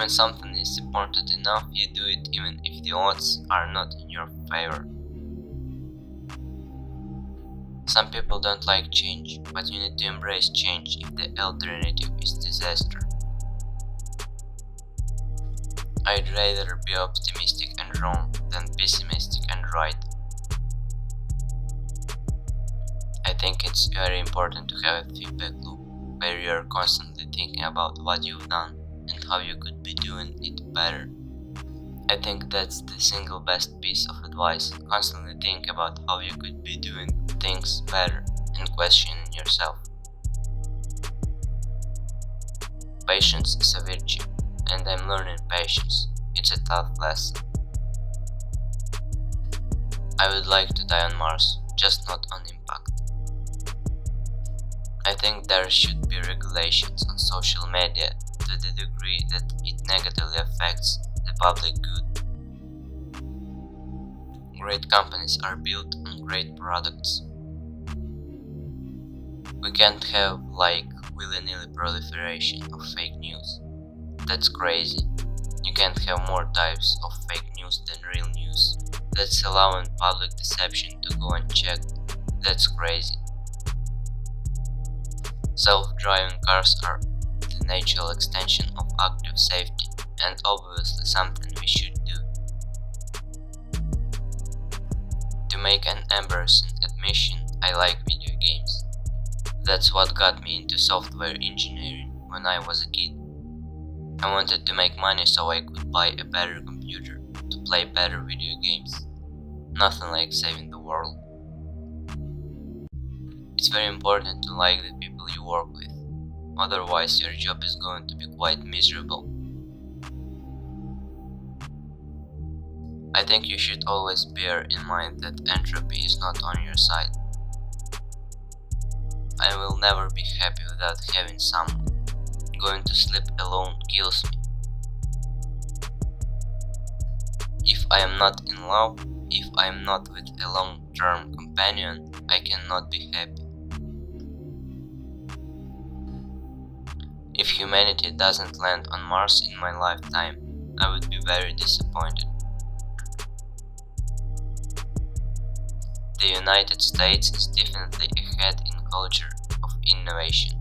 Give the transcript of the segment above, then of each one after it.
When something is important enough, you do it even if the odds are not in your favor. Some people don't like change, but you need to embrace change if the alternative is disaster. I'd rather be optimistic and wrong than pessimistic and right. I think it's very important to have a feedback loop where you're constantly thinking about what you've done and how you could be doing it better. I think that's the single best piece of advice. Constantly think about how you could be doing things better and questioning yourself. Patience is a virtue, and I'm learning patience. It's a tough lesson. I would like to die on Mars, just not on impact. I think there should be regulations on social media to the degree that it negatively affects the public good. Great companies are built on great products. We can't have willy-nilly proliferation of fake news. That's crazy. You can't have more types of fake news than real news. That's allowing public deception to go unchecked. That's crazy. Self-driving cars are the natural extension of active safety, and obviously something we should do. To make an embarrassing admission, I like video games. That's what got me into software engineering when I was a kid. I wanted to make money so I could buy a better computer to play better video games. Nothing like saving the world. It's very important to like the people you work with, otherwise your job is going to be quite miserable. I think you should always bear in mind that entropy is not on your side. I will never be happy without having someone. Going to sleep alone kills me. If I am not in love, if I am not with a long-term companion, I cannot be happy. If humanity doesn't land on Mars in my lifetime, I would be very disappointed. The United States is definitely ahead in culture of innovation.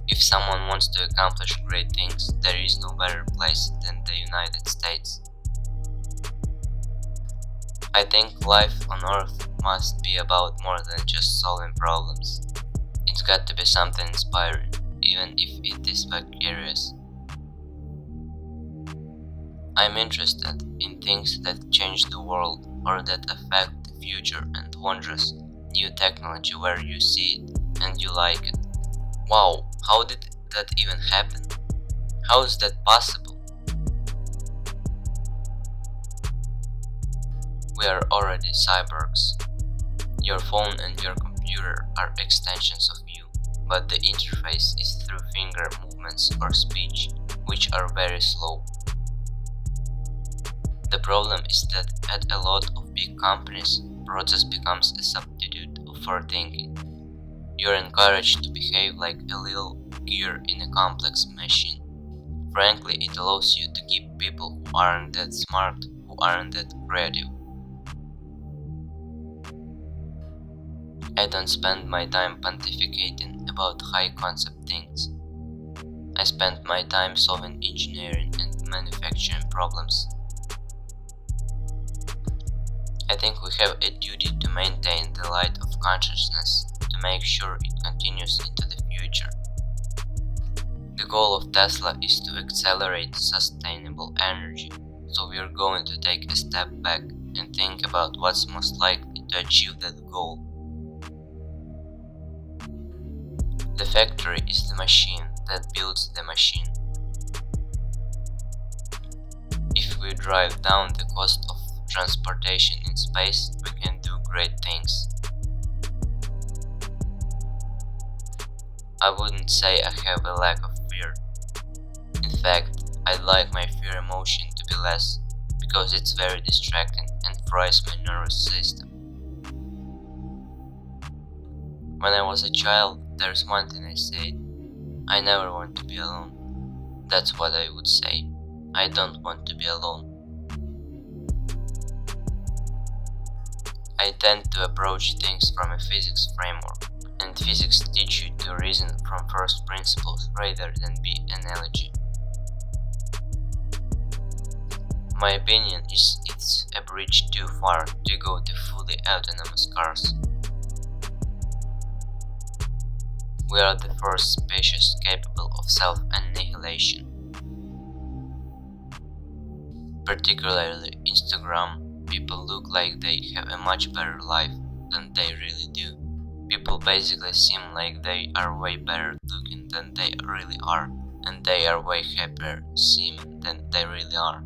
If someone wants to accomplish great things, there is no better place than the United States. I think life on Earth must be about more than just solving problems. It's got to be something inspiring, even if it is vicarious. I'm interested in things that change the world or that affect the future and wondrous new technology where you see it and you like it. Wow, how did that even happen? How is that possible? We are already cyborgs. Your phone and your computer are extensions of you, but the interface is through finger movements or speech, which are very slow. The problem is that at a lot of big companies, process becomes a substitute for thinking. You're encouraged to behave like a little gear in a complex machine. Frankly, it allows you to keep people who aren't that smart, who aren't that creative. I don't spend my time pontificating about high concept things. I spend my time solving engineering and manufacturing problems. I think we have a duty to maintain the light of consciousness to make sure it continues into the future. The goal of Tesla is to accelerate sustainable energy, so we are going to take a step back and think about what's most likely to achieve that goal. The factory is the machine that builds the machine. If we drive down the cost of transportation in space, we can do great things. I wouldn't say I have a lack of fear. In fact, I'd like my fear emotion to be less, because it's very distracting and fries my nervous system. When I was a child, there's one thing I said: I never want to be alone. That's what I would say. I don't want to be alone. I tend to approach things from a physics framework, and physics teach you to reason from first principles rather than be analogy. My opinion is it's a bridge too far to go to fully autonomous cars. We are the first species capable of self-annihilation. Particularly Instagram, people look like they have a much better life than they really do. People basically seem like they are way better looking than they really are, and they are way happier seeming than they really are.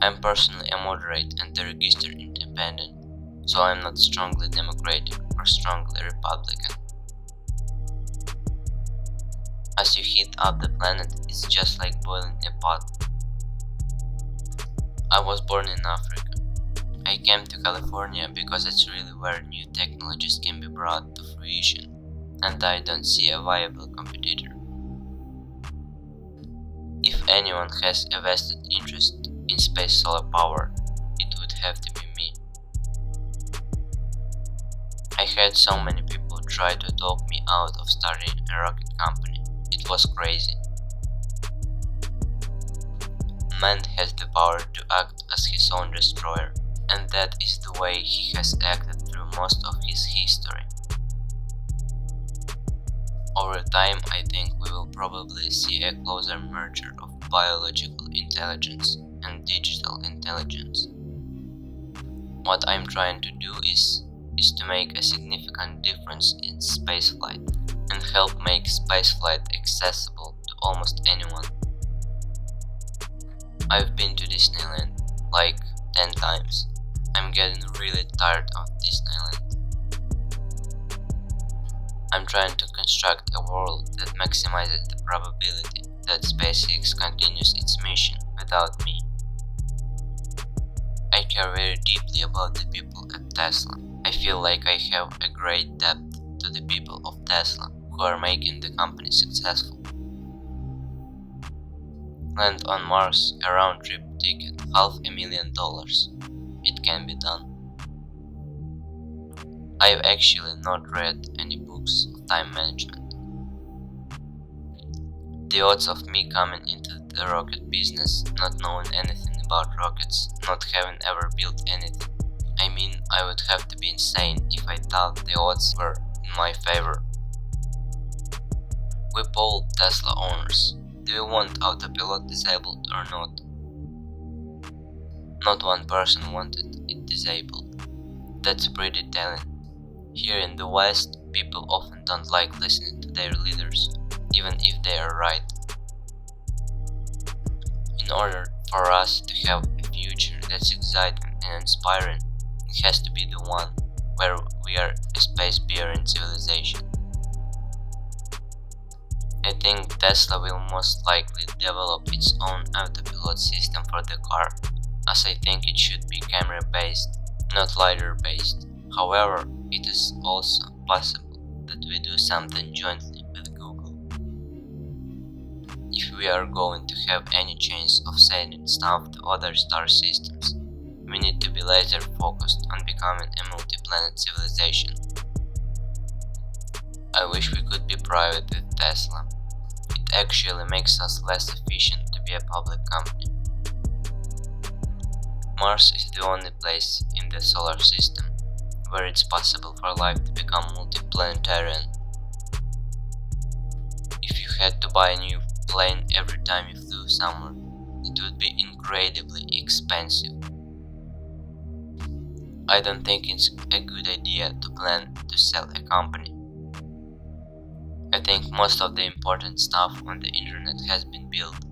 I'm personally a moderate and a registered independent, so I'm not strongly Democratic or strongly Republican. As you heat up the planet, it's just like boiling a pot. I was born in Africa. I came to California because it's really where new technologies can be brought to fruition, and I don't see a viable competitor. If anyone has a vested interest in space solar power, it would have to be me. I had so many people try to talk me out of starting a rocket company. It was crazy. Man has the power to act as his own destroyer, and that is the way he has acted through most of his history. Over time, I think we will probably see a closer merger of biological intelligence and digital intelligence. What I'm trying to do is to make a significant difference in spaceflight and help make spaceflight accessible to almost anyone. I've been to Disneyland like 10 times. I'm getting really tired of Disneyland. I'm trying to construct a world that maximizes the probability that SpaceX continues its mission without me. I care very deeply about the people at Tesla. I feel like I have a great debt to the people of Tesla who are making the company successful. Land on Mars, a round-trip ticket, $500,000. It can be done. I've actually not read any books of time management. The odds of me coming into the rocket business, not knowing anything about rockets, not having ever built anything. I mean, I would have to be insane if I thought the odds were in my favor. We polled Tesla owners. Do you want autopilot disabled or not? Not one person wanted it disabled. That's pretty telling. Here in the West, people often don't like listening to their leaders, even if they are right. In order for us to have a future that's exciting and inspiring, it has to be the one where we are a space-bearing civilization. I think Tesla will most likely develop its own autopilot system for the car, as I think it should be camera-based, not LiDAR-based. However, it is also possible that we do something jointly with Google. If we are going to have any chance of sending stuff to other star systems, we need to be laser focused on becoming a multi-planet civilization. I wish we could be private with Tesla. It actually makes us less efficient to be a public company. Mars is the only place in the solar system where it's possible for life to become multiplanetarian. If you had to buy a new plane every time you flew somewhere, it would be incredibly expensive. I don't think it's a good idea to plan to sell a company. I think most of the important stuff on the internet has been built.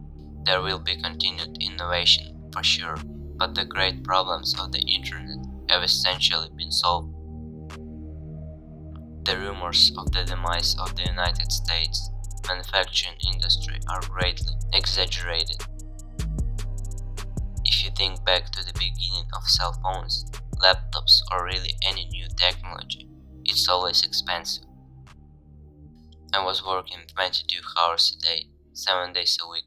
There will be continued innovation for sure, but the great problems of the internet have essentially been solved. The rumors of the demise of the United States manufacturing industry are greatly exaggerated. If you think back to the beginning of cell phones, laptops, or really any new technology, it's always expensive. I was working 22 hours a day, 7 days a week.